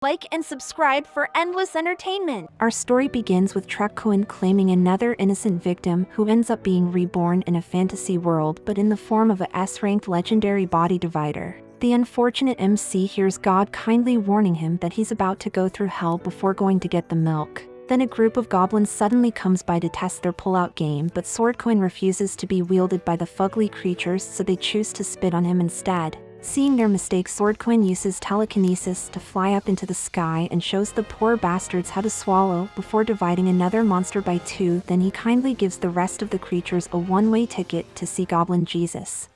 Like and subscribe for endless entertainment. Our story begins with Truck-Kun claiming another innocent victim who ends up being reborn in a fantasy world but in the form of a S-ranked legendary body divider. The unfortunate MC hears God kindly warning him that he's about to go through hell before going to get the milk. Then a group of goblins suddenly comes by to test their pull-out game, but Truck-Kun refuses to be wielded by the fugly creatures, so they choose to spit on him instead. Seeing their mistake, Truck-Kun uses telekinesis to fly up into the sky and shows the poor bastards how to swallow before dividing another monster by two. Then he kindly gives the rest of the creatures a one-way ticket to see Goblin Jesus.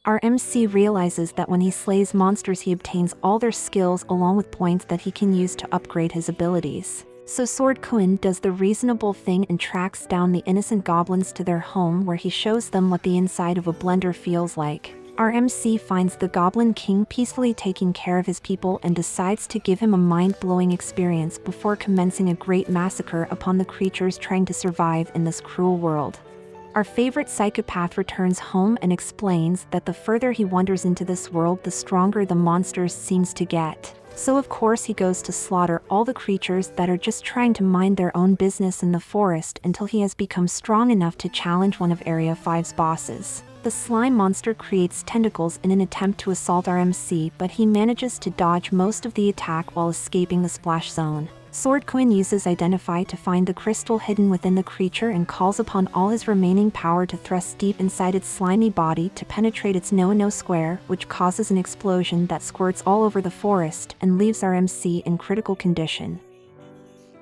Our MC realizes that when he slays monsters he obtains all their skills along with points that he can use to upgrade his abilities. So Truck-Kun does the reasonable thing and tracks down the innocent goblins to their home, where he shows them what the inside of a blender feels like. Our MC finds the Goblin King peacefully taking care of his people and decides to give him a mind-blowing experience before commencing a great massacre upon the creatures trying to survive in this cruel world. Our favorite psychopath returns home and explains that the further he wanders into this world, the stronger the monsters seems to get. So of course he goes to slaughter all the creatures that are just trying to mind their own business in the forest until he has become strong enough to challenge one of Area 5's bosses. The slime monster creates tentacles in an attempt to assault our MC, but he manages to dodge most of the attack while escaping the splash zone. Truck-Kun uses Identify to find the crystal hidden within the creature and calls upon all his remaining power to thrust deep inside its slimy body to penetrate its no-no square, which causes an explosion that squirts all over the forest and leaves our MC in critical condition.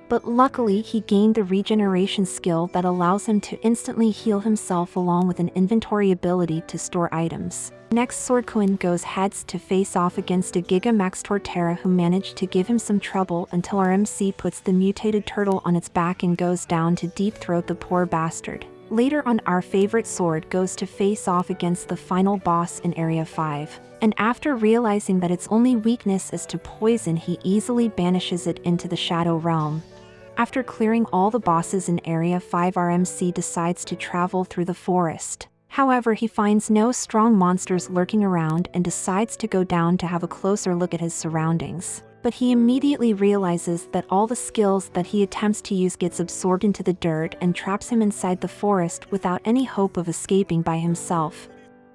But luckily he gained the regeneration skill that allows him to instantly heal himself along with an inventory ability to store items. Next, Truck-Kun goes heads to face off against a Gigamax Torterra who managed to give him some trouble until our MC puts the mutated turtle on its back and goes down to deep throat the poor bastard. Later on, our favorite sword goes to face off against the final boss in Area 5. And after realizing that its only weakness is to poison, he easily banishes it into the Shadow Realm. After clearing all the bosses in Area 5, our MC decides to travel through the forest. However, he finds no strong monsters lurking around and decides to go down to have a closer look at his surroundings. But he immediately realizes that all the skills that he attempts to use gets absorbed into the dirt and traps him inside the forest without any hope of escaping by himself.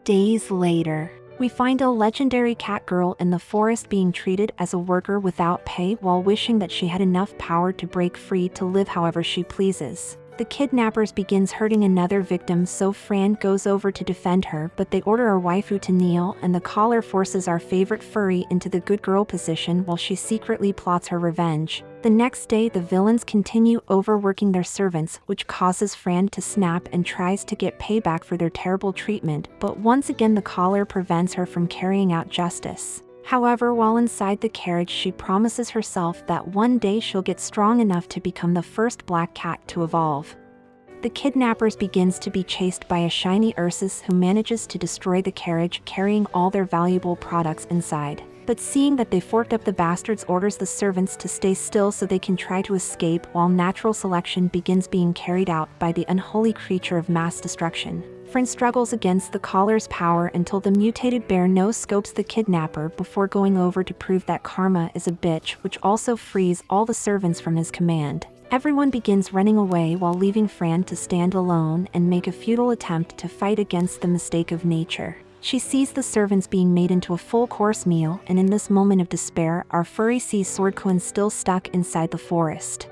Days later, we find a legendary catgirl in the forest being treated as a worker without pay while wishing that she had enough power to break free to live however she pleases. The kidnappers begins hurting another victim, so Fran goes over to defend her, but they order our waifu to kneel, and the collar forces our favorite furry into the good girl position while she secretly plots her revenge. The next day, the villains continue overworking their servants, which causes Fran to snap and tries to get payback for their terrible treatment, but once again the collar prevents her from carrying out justice. However, while inside the carriage, she promises herself that one day she'll get strong enough to become the first black cat to evolve. The kidnappers begins to be chased by a shiny Ursus who manages to destroy the carriage, carrying all their valuable products inside. But seeing that they forked up, the bastards orders the servants to stay still so they can try to escape, while natural selection begins being carried out by the unholy creature of mass destruction. Fran struggles against the collar's power until the mutated bear no-scopes the kidnapper before going over to prove that karma is a bitch, which also frees all the servants from his command. Everyone begins running away while leaving Fran to stand alone and make a futile attempt to fight against the mistake of nature. She sees the servants being made into a full-course meal, and in this moment of despair, our furry sees Truck-Kun still stuck inside the forest.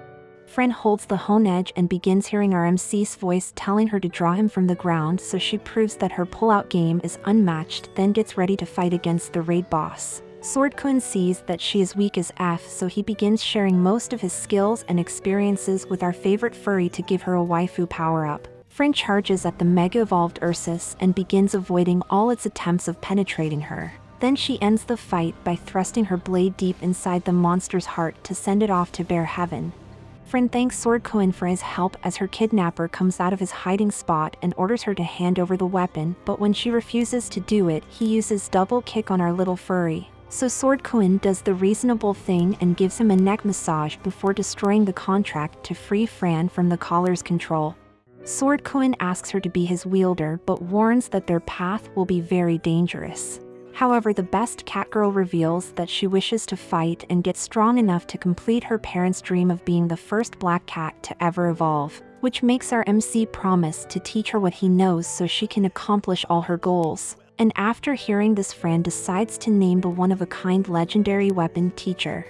Fran holds the hone edge and begins hearing our MC's voice telling her to draw him from the ground, so she proves that her pull-out game is unmatched, then gets ready to fight against the raid boss. Truck-Kun sees that she is weak as F, so he begins sharing most of his skills and experiences with our favorite furry to give her a waifu power-up. Fran charges at the mega-evolved Ursus and begins avoiding all its attempts of penetrating her. Then she ends the fight by thrusting her blade deep inside the monster's heart to send it off to bare heaven. Fran thanks Truck-Kun for his help as her kidnapper comes out of his hiding spot and orders her to hand over the weapon, but when she refuses to do it, he uses double kick on our little furry. So Truck-Kun does the reasonable thing and gives him a neck massage before destroying the contract to free Fran from the collar's control. Truck-Kun asks her to be his wielder but warns that their path will be very dangerous. However, the best catgirl reveals that she wishes to fight and get strong enough to complete her parents' dream of being the first black cat to ever evolve, which makes our MC promise to teach her what he knows so she can accomplish all her goals. And after hearing this, Fran decides to name the one-of-a-kind legendary weapon Teacher.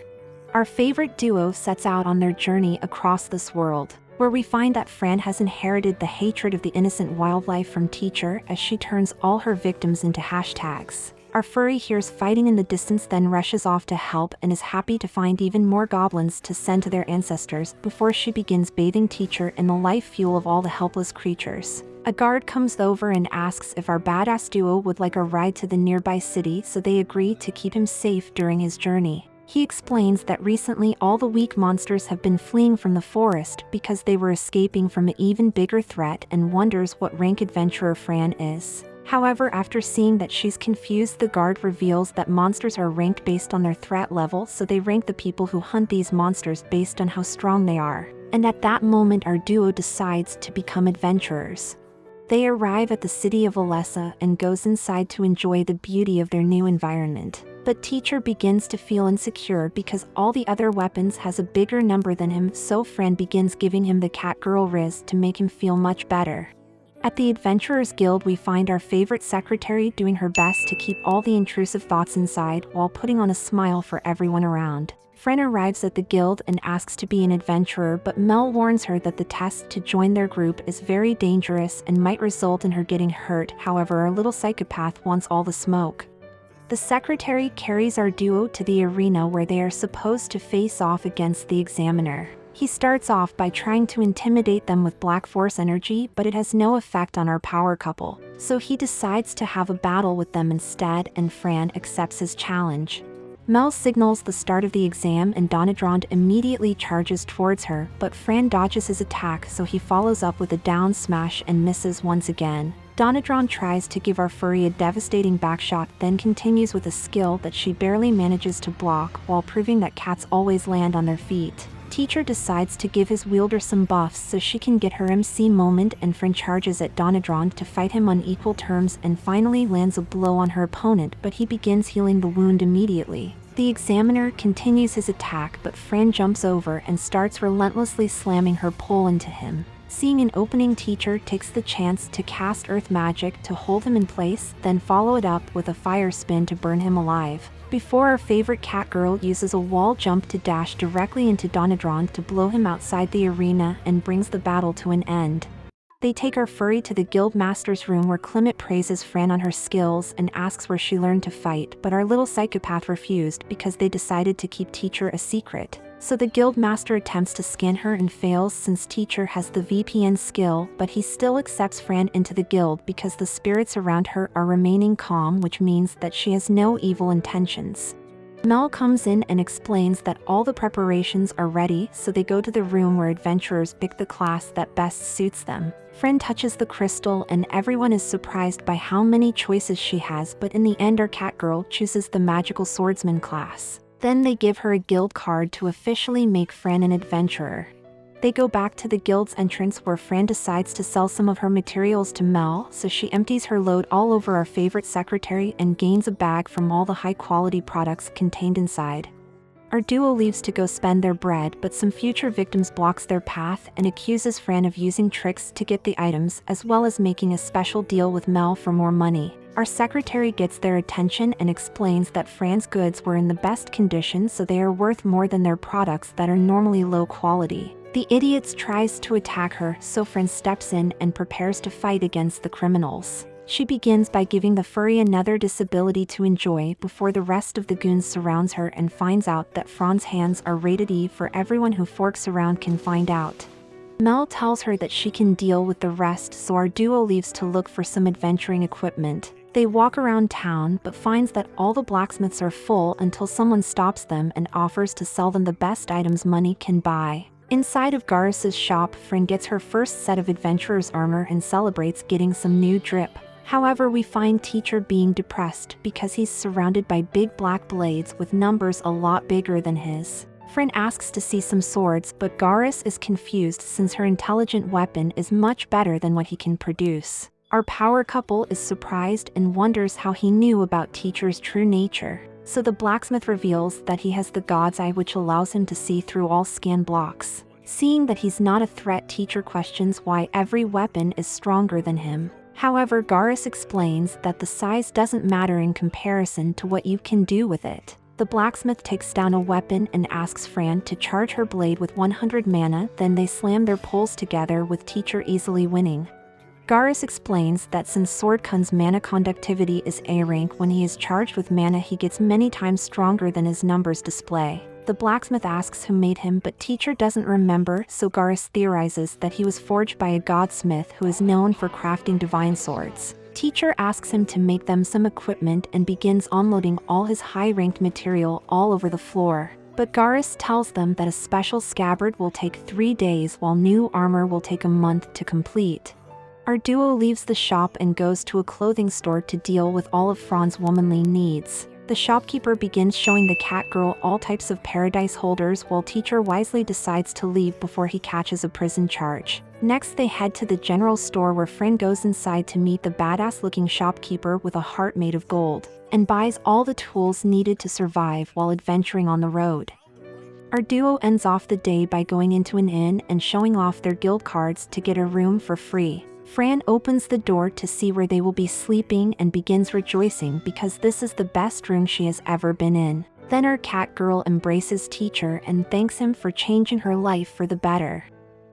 Our favorite duo sets out on their journey across this world, where we find that Fran has inherited the hatred of the innocent wildlife from Teacher as she turns all her victims into hashtags. Our furry hears fighting in the distance, then rushes off to help and is happy to find even more goblins to send to their ancestors before she begins bathing Teacher in the life fuel of all the helpless creatures. A guard comes over and asks if our badass duo would like a ride to the nearby city, so they agree to keep him safe during his journey. He explains that recently all the weak monsters have been fleeing from the forest because they were escaping from an even bigger threat, and wonders what rank adventurer Fran is. However, after seeing that she's confused, the guard reveals that monsters are ranked based on their threat level, so they rank the people who hunt these monsters based on how strong they are. And at that moment, our duo decides to become adventurers. They arrive at the city of Alessa and goes inside to enjoy the beauty of their new environment. But Teacher begins to feel insecure because all the other weapons has a bigger number than him, so Fran begins giving him the catgirl riz to make him feel much better. At the Adventurers Guild, we find our favorite secretary doing her best to keep all the intrusive thoughts inside while putting on a smile for everyone around. Fran arrives at the guild and asks to be an adventurer, but Mel warns her that the test to join their group is very dangerous and might result in her getting hurt. However, our little psychopath wants all the smoke. The secretary carries our duo to the arena where they are supposed to face off against the examiner. He starts off by trying to intimidate them with black force energy, but it has no effect on our power couple, so he decides to have a battle with them instead, and Fran accepts his challenge. Mel signals the start of the exam and Donadron immediately charges towards her, but Fran dodges his attack, so he follows up with a down smash and misses once again. Donadron tries to give our furry a devastating backshot, then continues with a skill that she barely manages to block, while proving that cats always land on their feet. Teacher decides to give his wielder some buffs so she can get her MC moment, and Fran charges at Donadron to fight him on equal terms and finally lands a blow on her opponent, but he begins healing the wound immediately. The examiner continues his attack, but Fran jumps over and starts relentlessly slamming her pole into him. Seeing an opening, Teacher takes the chance to cast earth magic to hold him in place, then follow it up with a fire spin to burn him alive. Before our favorite catgirl uses a wall jump to dash directly into Donadron to blow him outside the arena and brings the battle to an end. They take our furry to the guild master's room where Clement praises Fran on her skills and asks where she learned to fight, but our little psychopath refused because they decided to keep Teacher a secret. So the guild master attempts to scan her and fails since Teacher has the VPN skill, but he still accepts Fran into the guild because the spirits around her are remaining calm, which means that she has no evil intentions. Mel comes in and explains that all the preparations are ready, so they go to the room where adventurers pick the class that best suits them. Fran touches the crystal and everyone is surprised by how many choices she has, but in the end our catgirl chooses the magical swordsman class. Then they give her a guild card to officially make Fran an adventurer. They go back to the guild's entrance where Fran decides to sell some of her materials to Mel, so she empties her load all over our favorite secretary and gains a bag from all the high-quality products contained inside. Our duo leaves to go spend their bread, but some future victims blocks their path and accuses Fran of using tricks to get the items, as well as making a special deal with Mel for more money. Our secretary gets their attention and explains that Fran's goods were in the best condition, so they are worth more than their products that are normally low quality. The idiots tries to attack her, so Fran steps in and prepares to fight against the criminals. She begins by giving the furry another disability to enjoy before the rest of the goons surrounds her and finds out that Fran's hands are rated E for everyone who forks around can find out. Mel tells her that she can deal with the rest, so our duo leaves to look for some adventuring equipment. They walk around town but finds that all the blacksmiths are full until someone stops them and offers to sell them the best items money can buy. Inside of Garrus's shop, Fran gets her first set of adventurer's armor and celebrates getting some new drip. However, we find Teacher being depressed because he's surrounded by big black blades with numbers a lot bigger than his. Fran asks to see some swords, but Garrus is confused since her intelligent weapon is much better than what he can produce. Our power couple is surprised and wonders how he knew about teacher's true nature. So the blacksmith reveals that he has the god's eye, which allows him to see through all scan blocks. Seeing that he's not a threat, teacher questions why every weapon is stronger than him. However, Garrus explains that the size doesn't matter in comparison to what you can do with it. The blacksmith takes down a weapon and asks Fran to charge her blade with 100 mana, then they slam their pulls together with teacher easily winning. Garrus explains that since Truck-Kun's mana conductivity is A rank, when he is charged with mana he gets many times stronger than his numbers display. The blacksmith asks who made him, but teacher doesn't remember, so Garrus theorizes that he was forged by a godsmith who is known for crafting divine swords. Teacher asks him to make them some equipment and begins unloading all his high-ranked material all over the floor. But Garrus tells them that a special scabbard will take 3 days while new armor will take a month to complete. Our duo leaves the shop and goes to a clothing store to deal with all of Fran's womanly needs. The shopkeeper begins showing the catgirl all types of paradise holders while teacher wisely decides to leave before he catches a prison charge. Next they head to the general store where Fran goes inside to meet the badass looking shopkeeper with a heart made of gold, and buys all the tools needed to survive while adventuring on the road. Our duo ends off the day by going into an inn and showing off their guild cards to get a room for free. Fran opens the door to see where they will be sleeping and begins rejoicing because this is the best room she has ever been in. Then our catgirl embraces teacher and thanks him for changing her life for the better.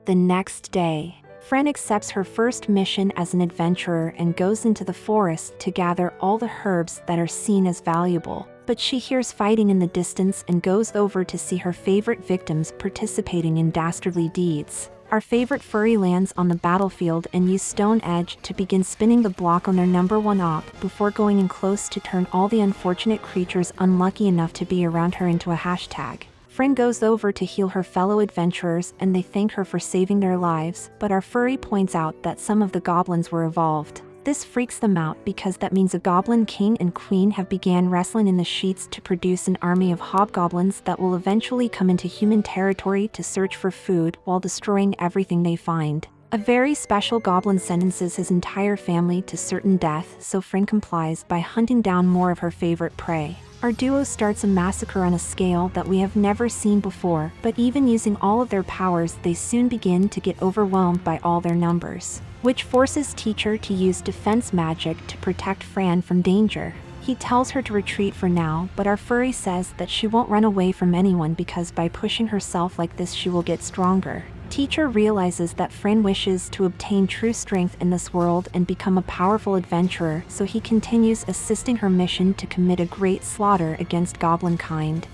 The next day, Fran accepts her first mission as an adventurer and goes into the forest to gather all the herbs that are seen as valuable. But she hears fighting in the distance and goes over to see her favorite victims participating in dastardly deeds. Our favorite furry lands on the battlefield and use Stone Edge to begin spinning the block on their #1 op before going in close to turn all the unfortunate creatures unlucky enough to be around her into a hashtag. Fran goes over to heal her fellow adventurers and they thank her for saving their lives, but our furry points out that some of the goblins were evolved. This freaks them out because that means a goblin king and queen have began wrestling in the sheets to produce an army of hobgoblins that will eventually come into human territory to search for food while destroying everything they find. A very special goblin sentences his entire family to certain death, so Fran complies by hunting down more of her favorite prey. Our duo starts a massacre on a scale that we have never seen before, but even using all of their powers they soon begin to get overwhelmed by all their numbers, which forces teacher to use defense magic to protect Fran from danger. He tells her to retreat for now, but our furry says that she won't run away from anyone because by pushing herself like this she will get stronger. Teacher realizes that Fran wishes to obtain true strength in this world and become a powerful adventurer, so he continues assisting her mission to commit a great slaughter against goblin kind.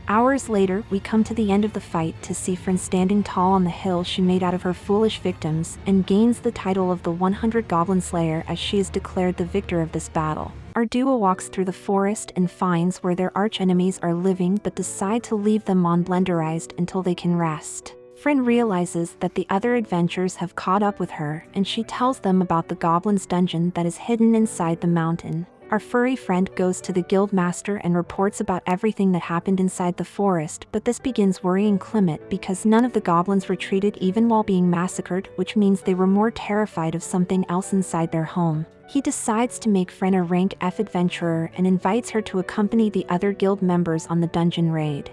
Hours later, we come to the end of the fight to see Fran standing tall on the hill she made out of her foolish victims, and gains the title of the 100 Goblin Slayer as she is declared the victor of this battle. Our duo walks through the forest and finds where their arch-enemies are living but decide to leave them unblenderized until they can rest. Fran realizes that the other adventurers have caught up with her, and she tells them about the goblin's dungeon that is hidden inside the mountain. Our furry friend goes to the guild master and reports about everything that happened inside the forest, but this begins worrying Clement because none of the goblins retreated even while being massacred, which means they were more terrified of something else inside their home. He decides to make Fran a rank F adventurer and invites her to accompany the other guild members on the dungeon raid.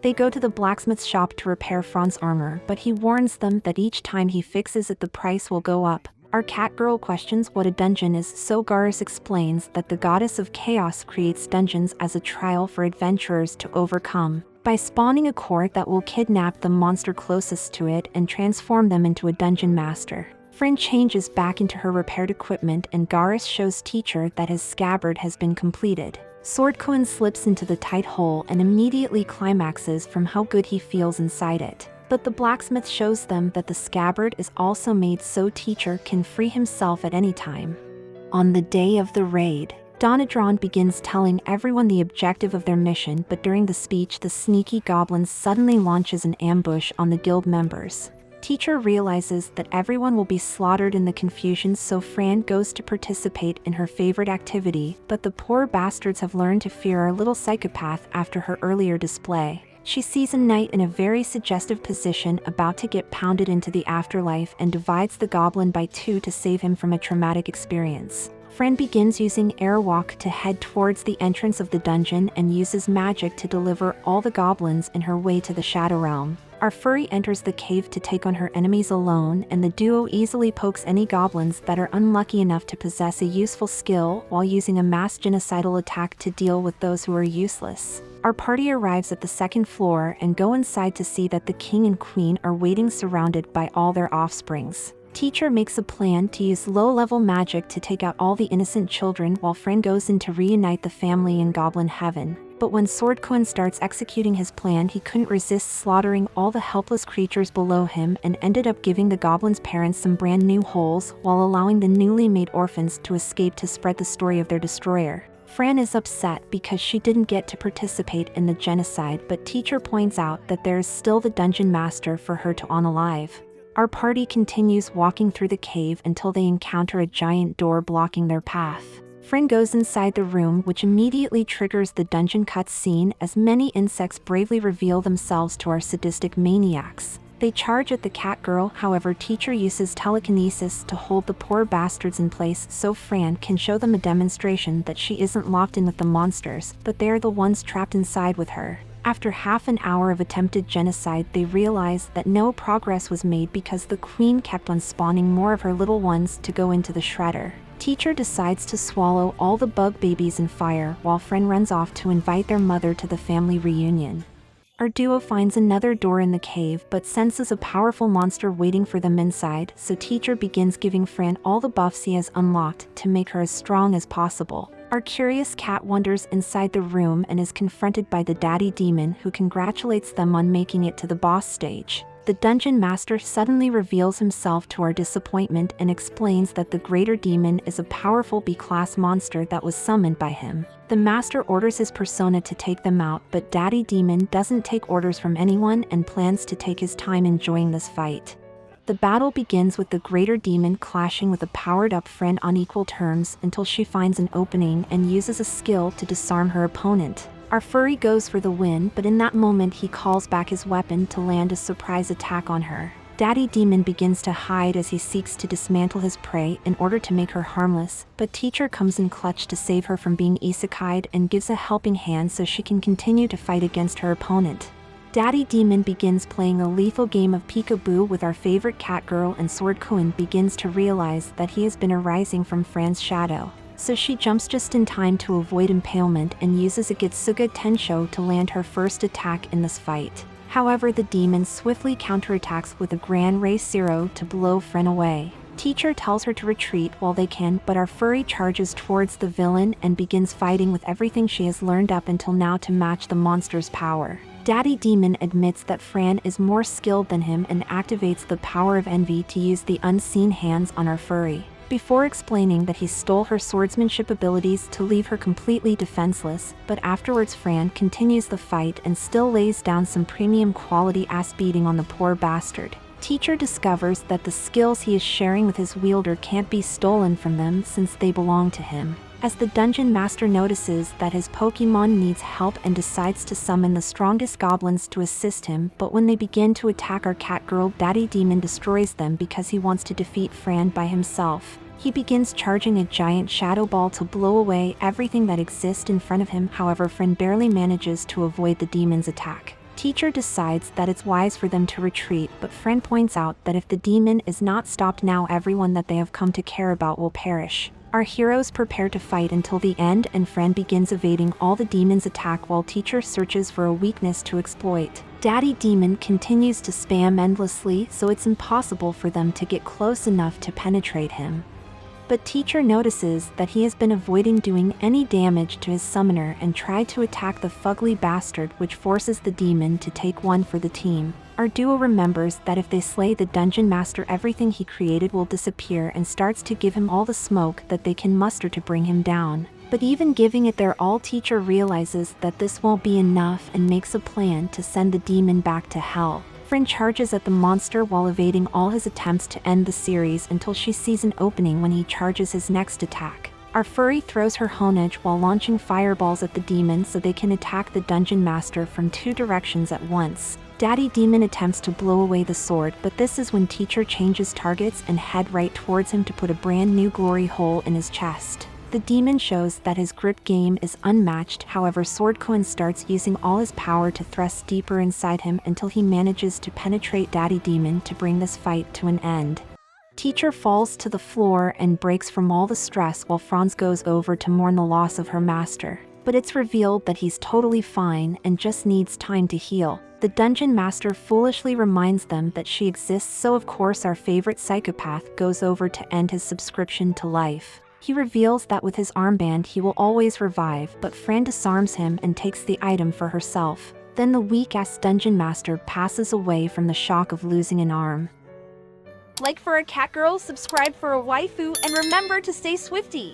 They go to the blacksmith's shop to repair Fran's armor, but he warns them that each time he fixes it the price will go up. Our catgirl questions what a dungeon is, so Garrus explains that the goddess of chaos creates dungeons as a trial for adventurers to overcome, by spawning a core that will kidnap the monster closest to it and transform them into a dungeon master. Fran changes back into her repaired equipment and Garrus shows teacher that his scabbard has been completed. Truck-Kun slips into the tight hole and immediately climaxes from how good he feels inside it. But the blacksmith shows them that the scabbard is also made so teacher can free himself at any time. On the day of the raid, Donadron begins telling everyone the objective of their mission, but during the speech the sneaky goblin suddenly launches an ambush on the guild members. Teacher realizes that everyone will be slaughtered in the confusion, so Fran goes to participate in her favorite activity, but the poor bastards have learned to fear our little psychopath after her earlier display. She sees a knight in a very suggestive position about to get pounded into the afterlife and divides the goblin by two to save him from a traumatic experience. Fran begins using airwalk to head towards the entrance of the dungeon and uses magic to deliver all the goblins in her way to the Shadow Realm. Our furry enters the cave to take on her enemies alone, and the duo easily pokes any goblins that are unlucky enough to possess a useful skill while using a mass genocidal attack to deal with those who are useless. Our party arrives at the second floor and go inside to see that the king and queen are waiting surrounded by all their offsprings. Teacher makes a plan to use low-level magic to take out all the innocent children while Fran goes in to reunite the family in Goblin Heaven. But when Truck-Kun starts executing his plan, he couldn't resist slaughtering all the helpless creatures below him and ended up giving the goblins' parents some brand new holes while allowing the newly made orphans to escape to spread the story of their destroyer. Fran is upset because she didn't get to participate in the genocide, but teacher points out that there is still the dungeon master for her to unalive. Our party continues walking through the cave until they encounter a giant door blocking their path. Fran goes inside the room, which immediately triggers the dungeon cutscene as many insects bravely reveal themselves to our sadistic maniacs. They charge at the catgirl, however teacher uses telekinesis to hold the poor bastards in place so Fran can show them a demonstration that she isn't locked in with the monsters, but they are the ones trapped inside with her. After half an hour of attempted genocide, they realize that no progress was made because the queen kept on spawning more of her little ones to go into the shredder. Teacher decides to swallow all the bug babies in fire while Fran runs off to invite their mother to the family reunion. Our duo finds another door in the cave but senses a powerful monster waiting for them inside, so teacher begins giving Fran all the buffs he has unlocked to make her as strong as possible. Our curious cat wanders inside the room and is confronted by the daddy demon, who congratulates them on making it to the boss stage. The dungeon master suddenly reveals himself to our disappointment and explains that the greater demon is a powerful B-class monster that was summoned by him. The master orders his persona to take them out, but daddy demon doesn't take orders from anyone and plans to take his time enjoying this fight. The battle begins with the greater demon clashing with a powered-up Fran on equal terms until she finds an opening and uses a skill to disarm her opponent. Our furry goes for the win, but in that moment he calls back his weapon to land a surprise attack on her. Daddy Demon begins to hide as he seeks to dismantle his prey in order to make her harmless, but teacher comes in clutch to save her from being isekai'd and gives a helping hand so she can continue to fight against her opponent. Daddy Demon begins playing a lethal game of peekaboo with our favorite catgirl, and Truck-Kun begins to realize that he has been arising from Fran's shadow. So she jumps just in time to avoid impalement and uses a Getsuga Tensho to land her first attack in this fight. However, the demon swiftly counterattacks with a Gran Ray Zero to blow Fran away. Teacher tells her to retreat while they can, but our furry charges towards the villain and begins fighting with everything she has learned up until now to match the monster's power. Daddy Demon admits that Fran is more skilled than him and activates the power of envy to use the unseen hands on our furry, before explaining that he stole her swordsmanship abilities to leave her completely defenseless, but afterwards Fran continues the fight and still lays down some premium quality ass beating on the poor bastard. Teacher discovers that the skills he is sharing with his wielder can't be stolen from them since they belong to him. As the dungeon master notices that his Pokemon needs help and decides to summon the strongest goblins to assist him, but when they begin to attack our catgirl, Daddy Demon destroys them because he wants to defeat Fran by himself. He begins charging a giant shadow ball to blow away everything that exists in front of him. However, Fran barely manages to avoid the demon's attack. Teacher decides that it's wise for them to retreat, but Fran points out that if the demon is not stopped now, everyone that they have come to care about will perish. Our heroes prepare to fight until the end, and Fran begins evading all the demon's attack while teacher searches for a weakness to exploit. Daddy Demon continues to spam endlessly, so it's impossible for them to get close enough to penetrate him. But teacher notices that he has been avoiding doing any damage to his summoner and tried to attack the fugly bastard, which forces the demon to take one for the team. Our duo remembers that if they slay the dungeon master, everything he created will disappear, and starts to give him all the smoke that they can muster to bring him down. But even giving it their all, teacher realizes that this won't be enough and makes a plan to send the demon back to hell. Fran charges at the monster while evading all his attempts to end the series until she sees an opening when he charges his next attack. Our furry throws her honage while launching fireballs at the demon so they can attack the dungeon master from 2 directions at once. Daddy Demon attempts to blow away the sword, but this is when Teacher changes targets and head right towards him to put a brand new glory hole in his chest. The demon shows that his grip game is unmatched, however Sword-Kun starts using all his power to thrust deeper inside him until he manages to penetrate Daddy Demon to bring this fight to an end. Teacher falls to the floor and breaks from all the stress while Franz goes over to mourn the loss of her master. But it's revealed that he's totally fine and just needs time to heal. The dungeon master foolishly reminds them that she exists, so of course our favorite psychopath goes over to end his subscription to life. He reveals that with his armband he will always revive, but Fran disarms him and takes the item for herself. Then the weak-ass dungeon master passes away from the shock of losing an arm. Like for a catgirl, subscribe for a waifu, and remember to stay swifty.